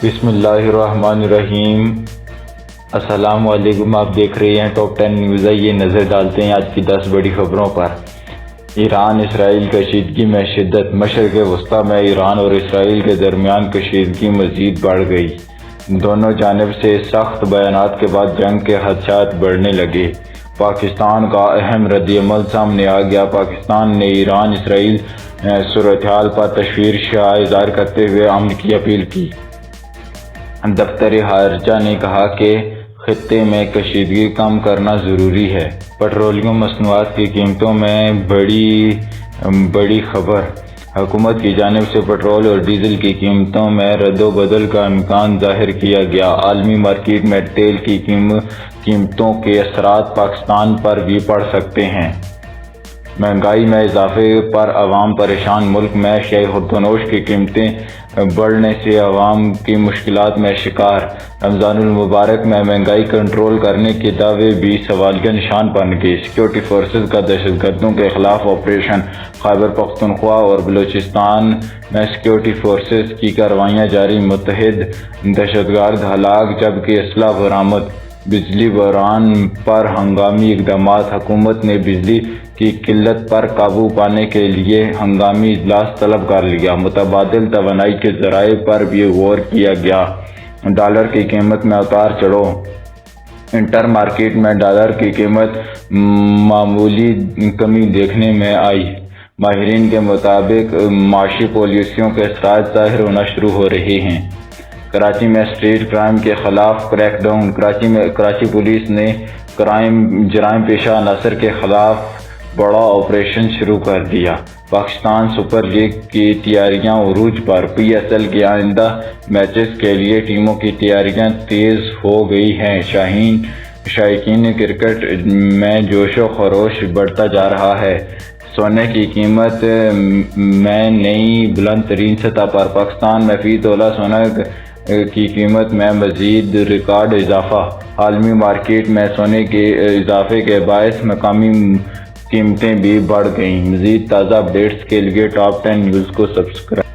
بسم اللہ الرحمن الرحیم۔ السلام علیکم، آپ دیکھ رہے ہیں ٹاپ 10 نیوز ہے۔ یہ نظر ڈالتے ہیں آج کی 10 بڑی خبروں پر۔ ایران اسرائیل کشیدگی میں شدت۔ مشرق وسطیٰ میں ایران اور اسرائیل کے درمیان کشیدگی مزید بڑھ گئی۔ دونوں جانب سے سخت بیانات کے بعد جنگ کے خدشات بڑھنے لگے۔ پاکستان کا اہم ردعمل سامنے آ گیا۔ پاکستان نے ایران اسرائیل صورتحال پر تشویش اظہار کرتے ہوئے امن کی اپیل کی۔ دفتر خارجہ نے کہا کہ خطے میں کشیدگی کم کرنا ضروری ہے۔ پیٹرولیم مصنوعات کی قیمتوں میں بڑی خبر۔ حکومت کی جانب سے پٹرول اور ڈیزل کی قیمتوں میں رد و بدل کا امکان ظاہر کیا گیا۔ عالمی مارکیٹ میں تیل کی قیمتوں کے اثرات پاکستان پر بھی پڑ سکتے ہیں۔ مہنگائی میں اضافے پر عوام پریشان۔ ملک میں اشیاء خوردونوش کی قیمتیں بڑھنے سے عوام کی مشکلات میں شکار۔ رمضان المبارک میں مہنگائی کنٹرول کرنے کے دعوے بھی سوالیہ نشان بن گئے۔ سیکورٹی فورسز کا دہشت گردوں کے خلاف آپریشن۔ خیبر پختونخوا اور بلوچستان میں سیکورٹی فورسز کی کارروائیاں جاری۔ متعدد دہشت گرد ہلاک جبکہ اسلحہ برآمد۔ بجلی بحران پر ہنگامی اقدامات۔ حکومت نے بجلی کی قلت پر قابو پانے کے لیے ہنگامی اجلاس طلب کر لیا۔ متبادل توانائی کے ذرائع پر بھی غور کیا گیا۔ ڈالر کی قیمت میں اتار چڑھاؤ۔ انٹر مارکیٹ میں ڈالر کی قیمت معمولی کمی دیکھنے میں آئی۔ ماہرین کے مطابق معاشی پالیسیوں کے اثرات ظاہر ہونا شروع ہو رہے ہیں۔ کراچی میں اسٹریٹ کرائم کے خلاف کریک ڈاؤن۔ کراچی پولیس نے جرائم پیشہ عناصر کے خلاف بڑا آپریشن شروع کر دیا۔ پاکستان سپر لیگ کی تیاریاں عروج پر۔ پی ایس ایل کے آئندہ میچز کے لیے ٹیموں کی تیاریاں تیز ہو گئی ہیں۔ شائقین کرکٹ میں جوش و خروش بڑھتا جا رہا ہے۔ سونے کی قیمت میں نئی بلند ترین سطح پر۔ پاکستان میں فی تولہ سونا کی قیمت میں مزید ریکارڈ اضافہ۔ عالمی مارکیٹ میں سونے کے اضافے کے باعث مقامی قیمتیں بھی بڑھ گئیں۔ مزید تازہ اپ ڈیٹس کے لیے ٹاپ 10 نیوز کو سبسکرائب